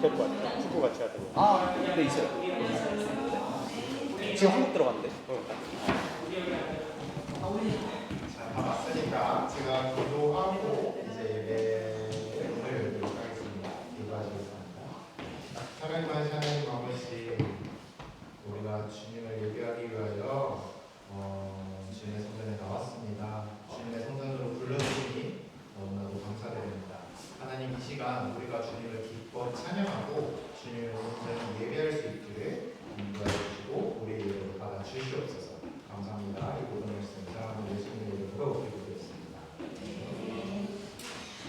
데리고 왔죠. 축구 같이 하다고. 아, 네, 있어요. 지금 한국 들어갔는데. 자, 다 왔으니까 제가 기도하고 이제 예배를 열도록 하겠습니다. 기도하시겠습니다. 하나님 아버지, 우리가 주님을 예배하기 위하여 주님의 성전에 나왔습니다. 주님의 성전으로 불러주시니 너무나도 감사드립니다. 하나님, 이 시간 우리가 주님을 기뻐 찬양하고 주님의 성전에 예배할 수 있기를 인도하여 주시고 우리의 예배를 받아 주시옵소서. 감사합니다. 이 모든 말씀 사랑하는 예수님의 이름으로 기도드렸습니다.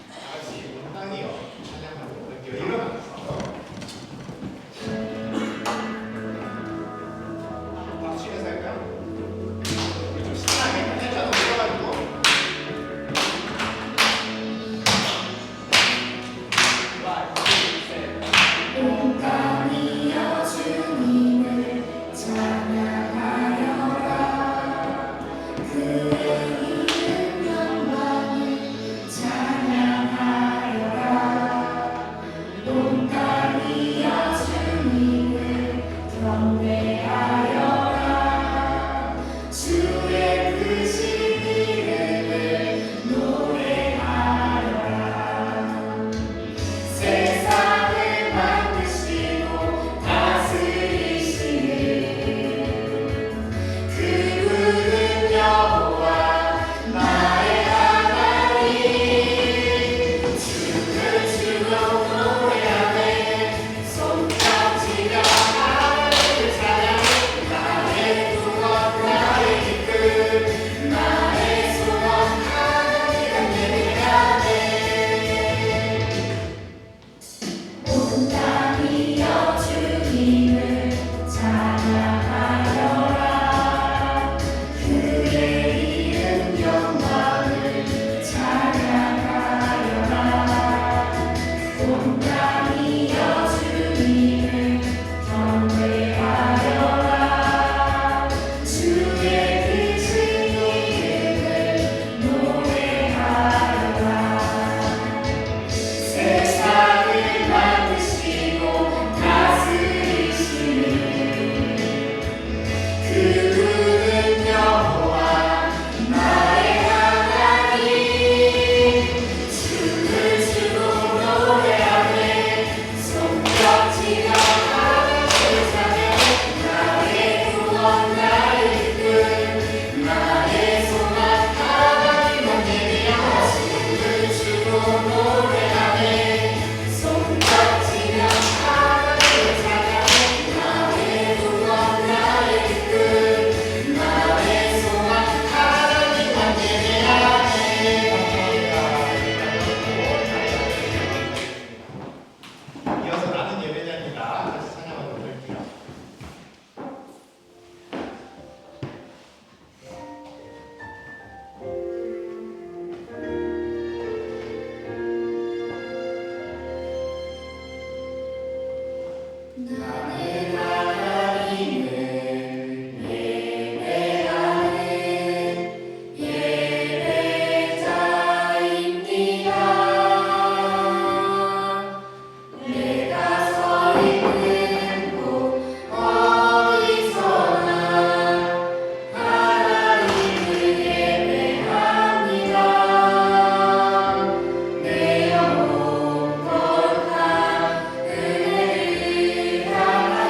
다 같이 온당이여 찬양하도록 할게요. 일어나서 박수 치면서 할까요? 우리 좀 신나게 텐션 올려가지고 온당이여 주님을 찬양하여라. 그의 이름 영광을 찬양하여라. 온당이여 주님을 경배하여라. 주의 크신 이름을 노래하여라. 세상을 만드시고 다스리시는 그분은 여호와 나의 하나님. 주를 주로 노래하네. 손깍지며 하나님을 찬양해. 나의 구원 나의 기쁨 나의 소원 하나님을 예배하네. 온당이여 주님을 찬양하여라. 그의 이름 영광을 찬양하여라. 온당이여 주님을 경배하여라. 주의 크신 이름을 노래하여라. 세상을 만드시고 다스리시는 그분은 여호와 나의 하나님. 주를 주로 노래하네. 손뼉치며 하나님을 찬양해. 나의 구원 나의 기쁨 나의 소망 하나님만 예배하라. 주를 주로 노래하네. 손깍지며 하나님을 찬양해. 나의 구원 나의 기쁨 나의 소망 하나님만 예배하네. 이어서 나는 예배자입니다. 같이 찬양하도록 할게요. 나는 하나님을 예배하는 예배자입니다. 내가 서 있는 곳 어디서나 하나님을 예배합니다. 내 영혼 거룩한 은혜를 향하여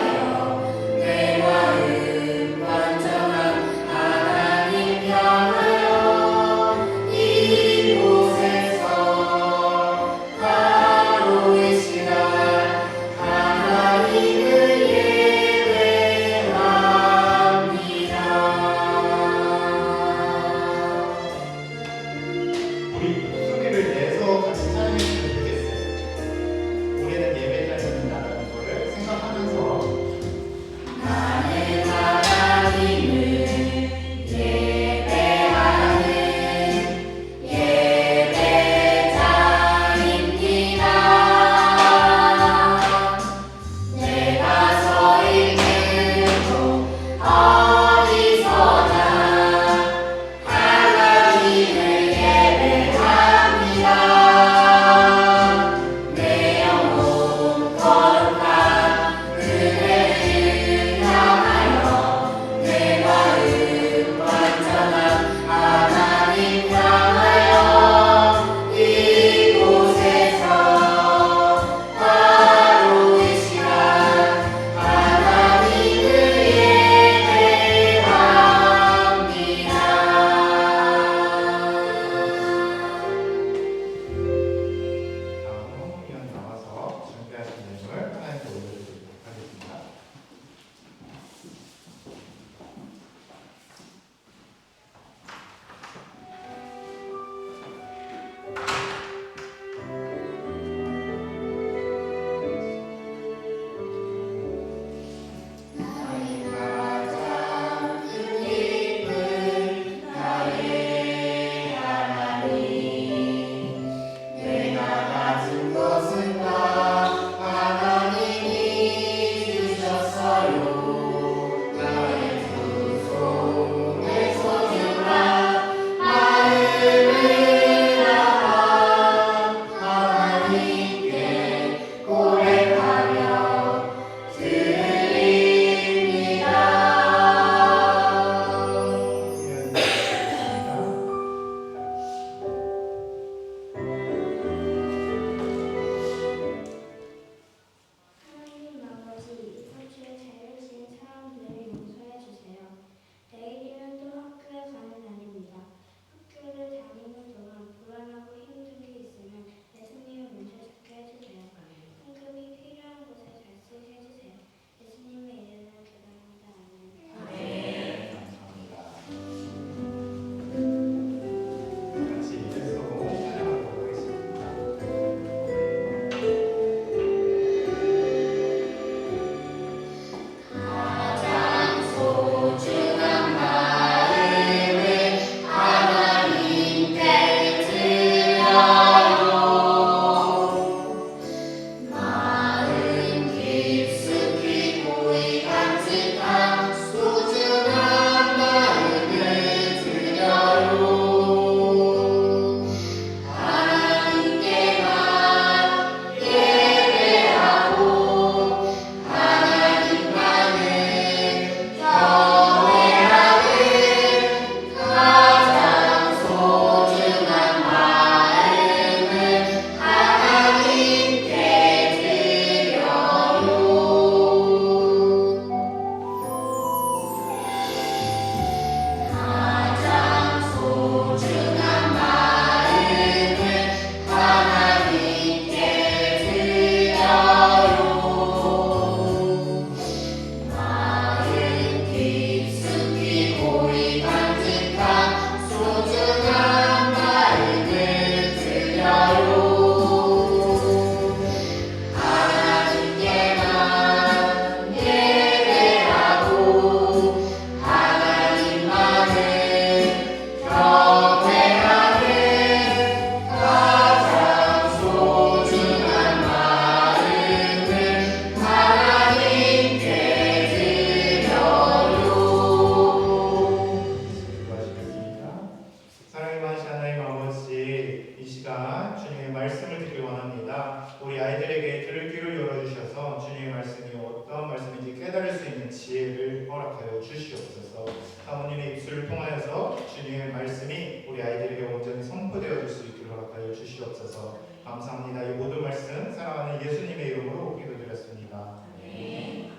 주셔서 주님의 말씀이 어떤 말씀인지 깨달을 수 있는 지혜를 허락하여 주시옵소서. 사모님의 입술을 통하여서 주님의 말씀이 우리 아이들에게 온전히 선포되어질 수 있기를 허락하여 주시옵소서. 감사합니다. 이 모든 말씀 사랑하는 예수님의 이름으로 기도드렸습니다. 네.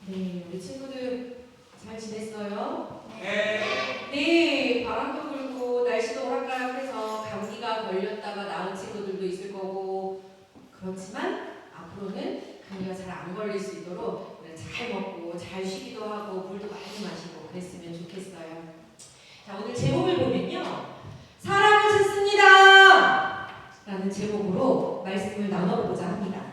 네, 우리 친구들 잘 지냈어요? 네, 바람도 불고 날씨도 오락가락해서 감기가 걸렸다가 나은 친구들도 있을 거고, 그렇지만 앞으로는 감기가 잘 안 걸릴 수 있도록 우리 잘 먹고 잘 쉬기도 하고 물도 많이 마시고 그랬으면 좋겠어요. 자, 오늘 제목을 보면요, 사랑을 찾습니다 라는 제목으로 말씀을 나눠보고자 합니다.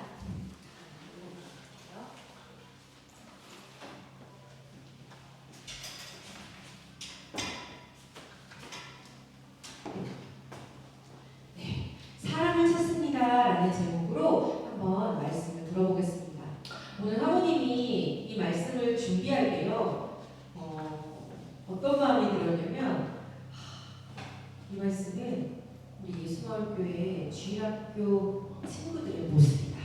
사랑을 찾습니다라는 제목으로 한번 말씀을 들어보겠습니다. 오늘 사모님이 이 말씀을 준비할 때요, 어떤 마음이 들었냐면, 이 말씀은 우리 예수마을교회 주일학교 친구들의 모습이다.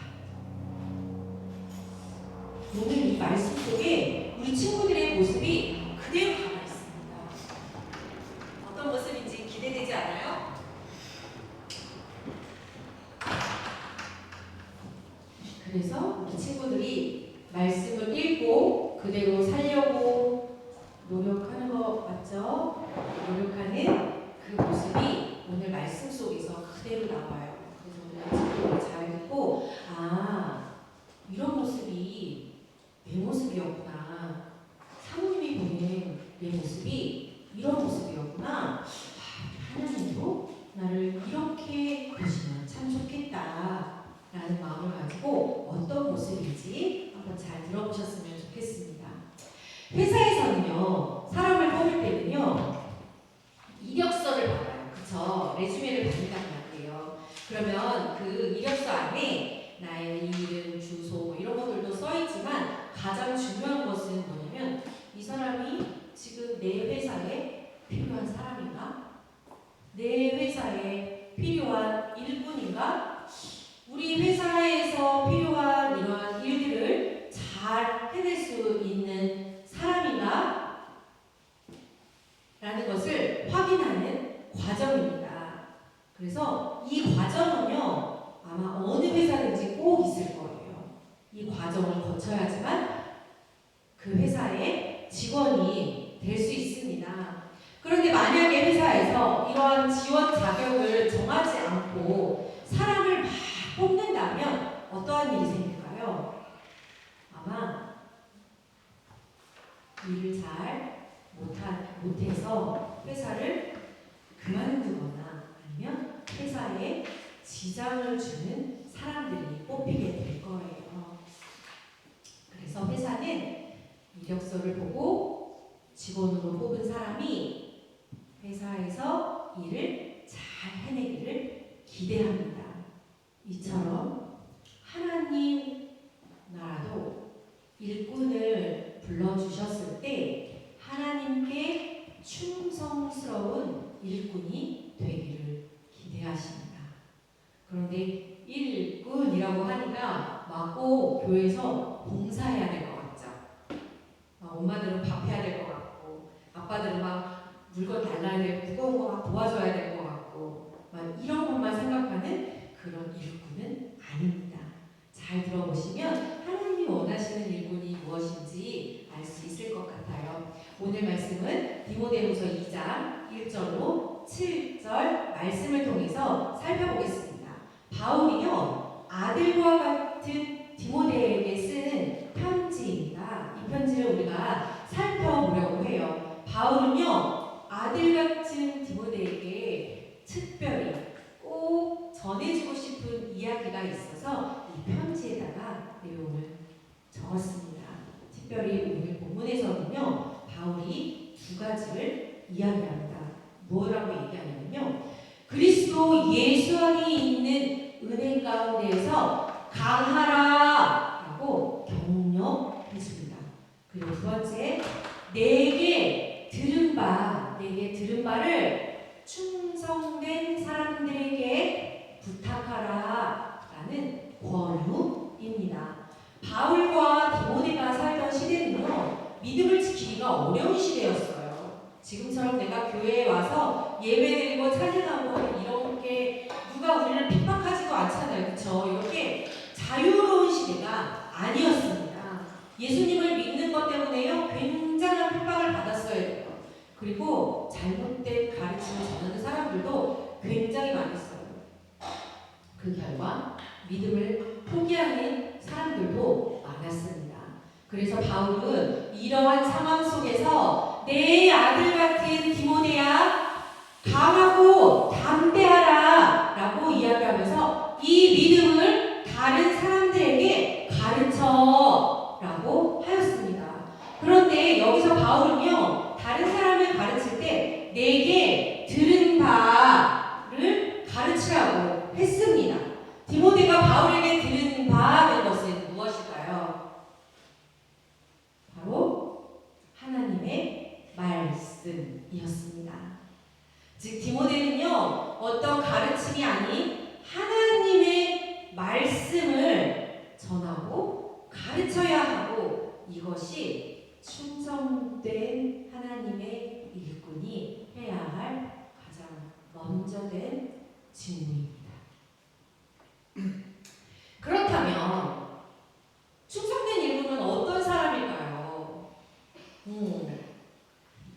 오늘 이 말씀 속에 우리 친구들의 모습이 그대로 담아 있습니다. 어떤 모습인지 기대되지 않아요? 그래서 우리 친구들이 말씀을 읽고 그대로 살려고 노력하는 거 맞죠? 노력하는 그 모습이 오늘 말씀 속에서 그대로 나와요. 그래서 오늘 친구들이 잘 듣고, 아, 이런 모습이 내 모습이었구나. 사모님이 보는 내 모습이 이런 모습이었구나. 하나님도 나를 이렇게 보시면 참 좋겠다 라는 마음을 가지고 어떤 모습인지 한번 잘 들어보셨으면 좋겠습니다. 회사에서는요, 사람을 뽑을 때는요, 이력서를 받아요. 그쵸? 레주메를 받는단 말이에요. 그러면 그 이력서 안에 나의 이름, 주소 뭐 이런 것들도 써있지만 가장 중요한 것은 뭐냐면, 이 사람이 지금 내 회사에 필요한 사람인가? 내 회사에 필요한 일꾼인가? 우리 회사에서 필요한 이러한 일들을 잘 해낼 수 있는 사람인가? 라는 것을 확인하는 과정입니다. 그래서 이 과정은요, 아마 어느 회사든지 꼭 있을 거예요. 이 과정을 거쳐야지만 그 회사의 직원이 될 수 있습니다. 그런데 만약에 회사에서 이러한 지원 자격을 정하지 않고 사람을 막 뽑는다면 어떠한 일이 생길까요? 아마 일을 잘 못해서 회사를 그만두거나 아니면 회사에 지장을 주는 사람들이 뽑히게 될 거예요. 그래서 회사는 이력서를 보고 직원으로 뽑은 사람이 회사에서 일을 잘 해내기를 기대합니다. 이처럼 하나님 나라도 일꾼을 불러주셨을 때 하나님께 충성스러운 일꾼이 되기를 기대하십니다. 그런데 일꾼이라고 하니까 막 꼭 교회에서 봉사해야 될 것 같죠? 엄마들은 밥 해야 될 것 같고, 아빠들은 막 물건 달라야 될, 무거운 거 막 도와줘야 될 것 같고, 막 이런 것만 생각하는 그런 일꾼은 아닙니다. 잘 들어보시면 하나님이 원하시는 일꾼이 무엇인지 알 수 있을 것 같아요. 오늘 말씀은 디모데후서 2장 1절로 7절 말씀을 통해서 살펴보겠습니다. 바울이요, 아들과 같은 디모데에게 쓰는 편지입니다. 이 편지를 우리가 살펴보려고 해요. 바울은요, 아들 같은 디모데에게 특별히 꼭 전해주고 싶은 이야기가 있어서 이 편지에다가 내용을 적었습니다. 특별히 오늘 본문에서는요, 바울이 두 가지를 이야기합니다. 뭐라고 얘기하냐면요, 그리스도 예수 안에 있는 은혜 가운데에서 강하라 라고 믿음을 지키기가 어려운 시대였어요. 지금처럼 내가 교회에 와서 예배드리고 찬양하고 이런 게 누가 우리를 핍박하지도 않잖아요. 그렇죠? 이렇게 자유로운 시대가 아니었습니다. 예수님을 믿는 것 때문에요. 굉장한 핍박을 받았어야 돼요. 그리고 잘못된 가르침을 전하는 사람들도 굉장히 많았어요. 그 결과 믿음을 포기하는 사람들도 많았습니다. 그래서 바울은 이러한 상황 속에서 내 아들 같은 디모데야 강하고 담대하라 라고 이야기하면서 이 믿음을 다른 사람들에게 가르쳐 라고 하였습니다. 그런데 여기서 바울은요, 다른 사람을 가르칠 때 내게 들은 바를 가르치라고 했습니다. 디모데가 바울에게 들은 바의 것은 무엇일까요? 바로 하나님의 말씀이었습니다. 즉 디모데는요, 어떤 가르침이 아닌 하나님의 말씀을 전하고 가르쳐야 하고, 이것이 충성된 하나님의 일꾼이 해야 할 가장 먼저 된 직무입니다. 그렇다면 충성된 일꾼은 어떤 사람일까요?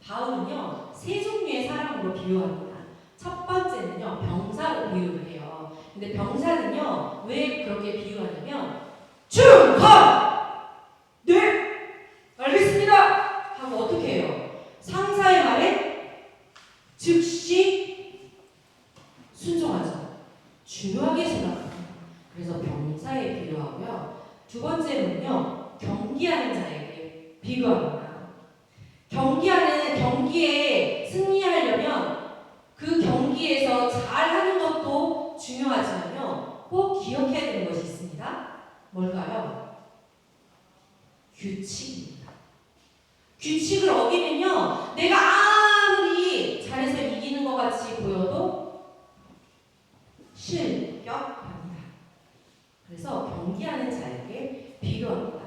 바울은요, 세 종류의 사람으로 비유합니다. 첫 번째는요, 병사로 비유를 해요. 근데 병사는요, 왜 그렇게 비유하냐면 충성! 네! 알겠습니다! 하고 어떻게 해요? 상사의 말에 즉시 순종하죠. 중요하게 생각합니다. 그래서 병사에 비유하고요. 두 번째는요, 경기하는 자에게 비유합니다. 경기에 승리하려면 그 경기에서 잘하는 것도 중요하지만요, 꼭 기억해야 되는 것이 있습니다. 뭘까요? 규칙입니다. 규칙을 어기면요, 내가 아무리 잘해서 이기는 것 같이 보여도 실격합니다. 그래서 경기하는 자에게 비교합니다.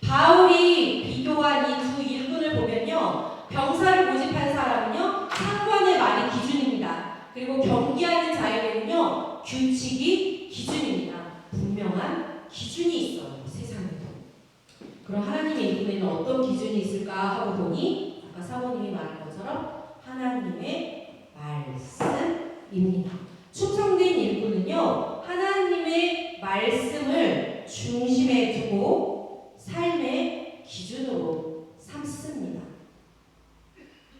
바울이 비교한 이 두 일꾼을 보면요, 병사를 모집한 사람은요, 상관의 말이 기준입니다. 그리고 경기하는 자에게는요, 규칙이 기준입니다. 분명한 기준이 있어요, 세상에도. 그럼 하나님의 일꾼에는 어떤 기준이 있을까 하고 보니 아까 사모님이 말한 것처럼 하나님의 말씀입니다. 충성된 일꾼은요, 하나님의 말씀을 중심에 두고 삶의 기준으로 삼습니다.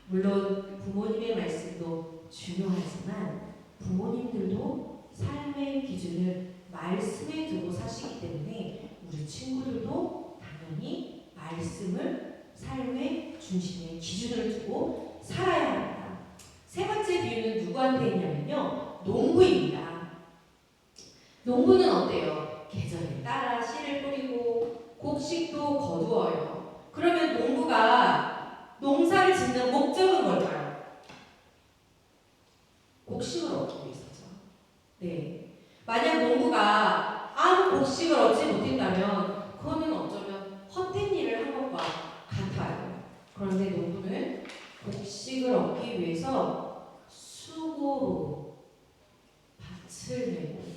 물론 부모님의 말씀도 중요하지만 부모님들도 삶의 기준을 말씀에 두고 사시기 때문에 우리 친구들도 당연히 말씀을 삶의 중심에 기준을 두고 살아야 합니다. 세 번째 비유는 누구한테 있냐면요, 농부입니다. 농부는 어때요? 계절에 따라 씨를 뿌리고 곡식도 거두어요. 그러면 농부가 농사를 짓는 목적은 뭘까요? 곡식을 얻기 위해서죠. 네. 만약 농부가 아무 곡식을 얻지 못했다면 그거는 어쩌면 헛된 일을 한 것과 같아요. 그런데 농부는 곡식을 얻기 위해서 수고로 밭을 내고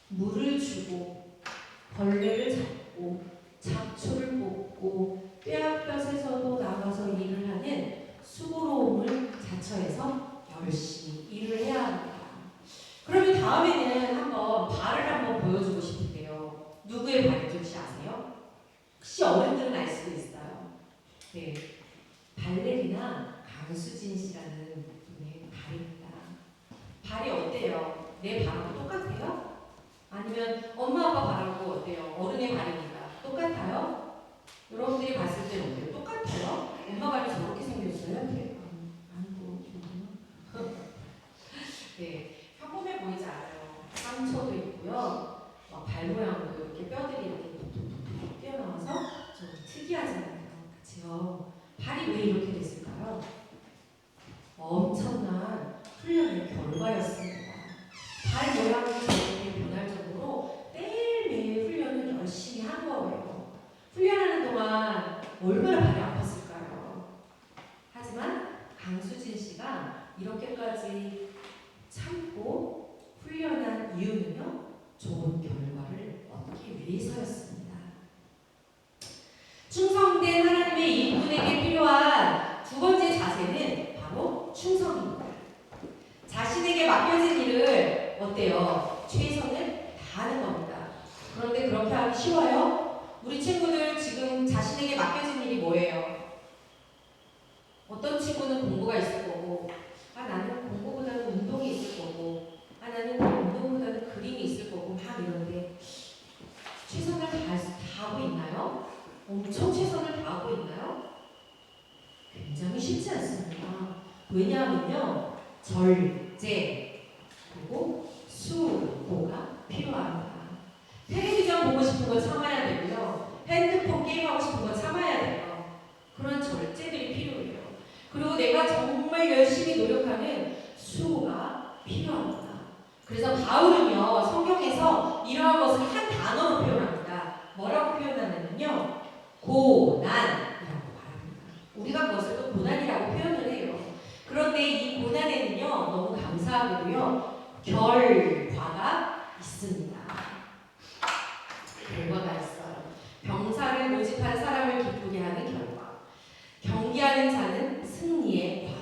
물을 주고 벌레를 잡고 잡초를 뽑고 뼈아볕에서도 나가서 일을 하는 수고로움을 자처해서 열심히 일을 해야 합니다. 그러면 다음에는 한번 발을 한번 보여주고 싶은데요. 누구의 발인지 혹시 아세요? 혹시 어른들은 알 수도 있어요. 네, 발레리나 강수진 씨라는 분의 발입니다. 발이 어때요? 내 발하고 똑같아요? 아니면 엄마 아빠 발하고 어때요? 어른의 발입니다. 똑같아요? 여러분들이 봤을 때는 어때요? 똑같아요? 엄마 발이 저렇게 생겼어요? 네. 아니고 네, 평범해 보이지 않아요. 상처도 있고요. 발 모양도 이렇게 뼈들이 이렇게 톡톡톡 튀어나와서 좀 특이하잖아요. 그렇죠? 발이 왜 이렇게 됐을까요? 엄청난 훈련의 결과였습니다. 발 모양이 저렇게 변할 정도로 매일매일 훈련을 열심히 한 거예요. 훈련하는 동안 얼마나 발이 아팠어요? 좋은 결과를 얻기 위해서였습니다. 충성된 하나님의 일꾼에게 필요한 두 번째 자세는 바로 충성입니다. 자신에게 맡겨진 일을 어때요? 최선을 다하는 겁니다. 그런데 그렇게 하기 쉬워요? 우리 친구들 지금 자신에게 맡겨진 일이 뭐예요? 어떤 친구는 공부가 있을 거고, 나는 공부보다는 운동이 있을 거고, 나는 운동보다는 그림이 있을 거고, 막 이런데 최선을 다하고 있나요? 엄청 최선을 다하고 있나요? 굉장히 쉽지 않습니다. 왜냐하면요, 절제 그리고 수고가 필요합니다. 텔레비전 보고 싶은 거 참아야 되고요, 핸드폰 게임하고 싶은 거 참아야 돼요. 그런 절제들이 필요해요. 그리고 내가 정말 열심히 노력하는 수고가 필요합니다. 그래서 바울은요, 성경에서 이러한 것을 한 단어로 표현합니다. 뭐라고 표현하냐면요, 고난이라고 말합니다. 우리가 그것을 또 고난이라고 표현을 해요. 그런데 이 고난에는요, 너무 감사하게도요, 결과가 있습니다. 결과가 있어요. 병사를 모집한 사람을 기쁘게 하는 결과, 경기하는 자는 승리의 관,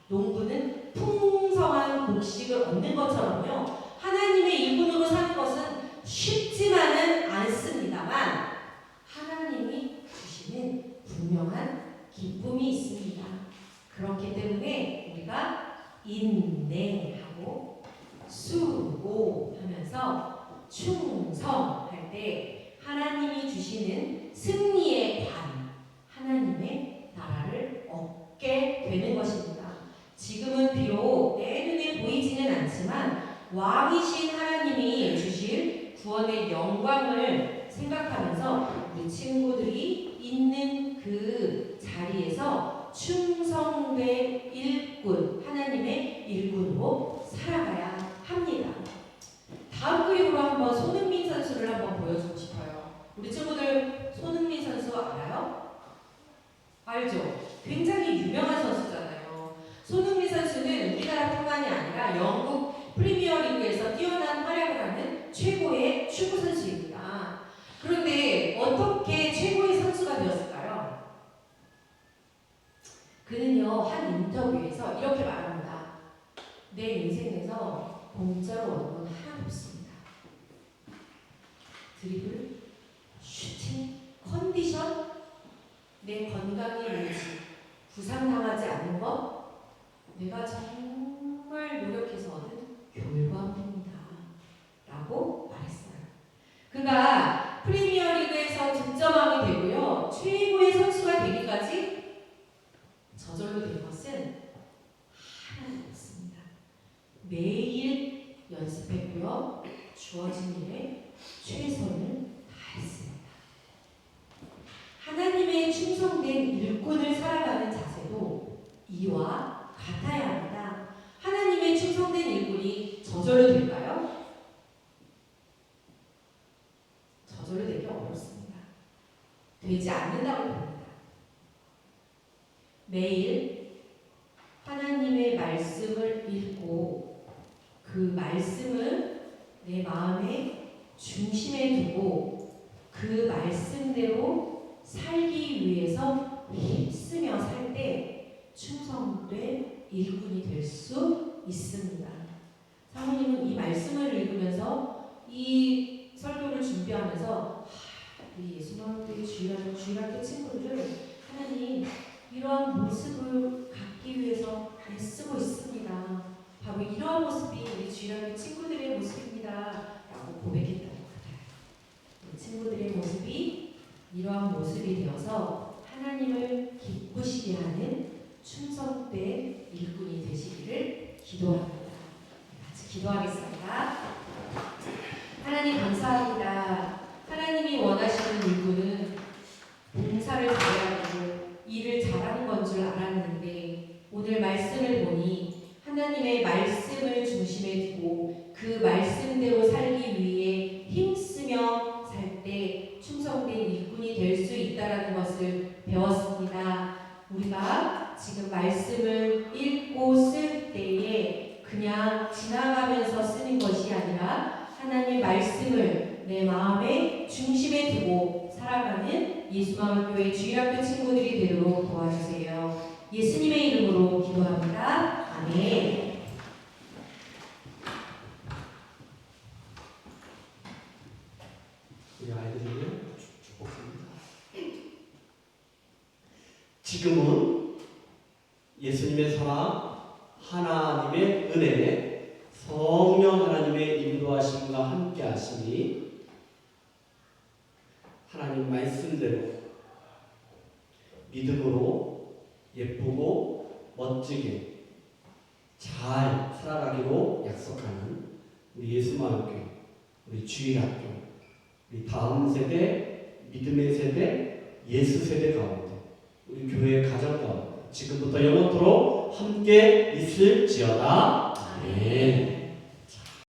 농부는 풍성한 곡식을 얻는 것처럼요, 하나님의 일꾼으로 사는 것은 쉽지만은 않습니다만 하나님이 주시는 분명한 기쁨이 있습니다. 그렇기 때문에 우리가 인내하고 수고하면서 충성할 때 하나님이 주시는 승리의 관, 하나님의 나라를 얻게 되는 것입니다. 지금은 비록 내 눈에 보이지는 않지만 왕이신 하나님이 주실 구원의 영광을 생각하면서 우리 친구들이 있는 그 자리에서 충성된 일꾼, 하나님의 일꾼으로 살아가야 합니다. 다음 그림으로 한번 손흥민 선수를 한번 보여주고 싶어요. 우리 친구들 손흥민 선수 알아요? 알죠? 굉장히 유명한 선수잖아요. 손흥민 선수는 우리나라뿐만이 아니라 영국 프리미어리그에서 뛰어난 활약을 하는 최고의 축구 선수입니다. 그런데 어떻게 최고의 선수가 되었을까요? 그는요, 한 인터뷰에서 이렇게 말합니다. 내 인생에서 공짜로 얻은 건 하나도 없습니다. 드리블, 슈팅, 컨디션, 내 건강의 유지, 부상당하지 않는 것, 내가 정말 노력해서 얻은 결과입니다. 라고 말했어요. 그가 프리미어리그에서 득점왕이 되고요, 최고의 선수가 되기까지 저절로 된 것은 하나도 없습니다. 매일 연습했고요, 주어진 일에 최선을 다했습니다. 하나님의 충성된 일꾼을 살아가는 자세도 이와 같아야 합니다. 하나님의 충성된 일꾼이 저절로 될까요? 저절로 되기 어렵습니다. 되지 않는다고 봅니다. 매일 하나님의 말씀을 읽고 그 말씀을 내 마음의 중심에 두고 그 말씀대로 살기 위해서 힘쓰며 살 때 충성된 일꾼이 될 수 있습니다. 사모님은 이 말씀을 읽으면서 이 설교를 준비하면서 우리 예수님의 주일학교 친구들을 하나님 이러한 모습을 갖기 위해서 애쓰고 있습니다. 바로 이러한 모습이 우리 주일학교 친구들의 모습입니다. 라고 고백했던 것 같아요. 우리 친구들의 모습이 이러한 모습이 되어서 하나님을 기쁘시게 하는 충성된 일꾼이 되시기를 기도합니다. 같이 기도하겠습니다. 하나님 감사합니다. 하나님이 원하시는 일꾼은 봉사를 잘하고 일을 잘하는 건 줄 알았는데 오늘 말씀을 보니 하나님의 말씀을 중심에 두고 그 말씀대로 살기 위해 힘쓰며 살 때 충성된 일꾼이 될 수 있다는 것을 배웠습니다. 우리가 지금 말씀을 읽고 쓸 때에 그냥 지나가면서 쓰는 것이 아니라 하나님 말씀을 내 마음의 중심에 두고 살아가는 예수마을교회 주일학교 친구들이 되도록 도와주세요. 예수님의 이름으로 기도합니다. 아멘. 우리 아이들을 축복합니다. 지금은 예수님의 사랑, 하나님의 은혜, 성령 하나님의 인도하심과 함께 하시니 하나님 말씀대로 믿음으로 예쁘고 멋지게 잘 살아가기로 약속하는 우리 예수마을교회, 우리 주일학교, 우리 다음 세대, 믿음의 세대, 예수 세대 가운데 우리 교회 가정 가운데 지금부터 영원토록 함께 있을지어다. 아멘.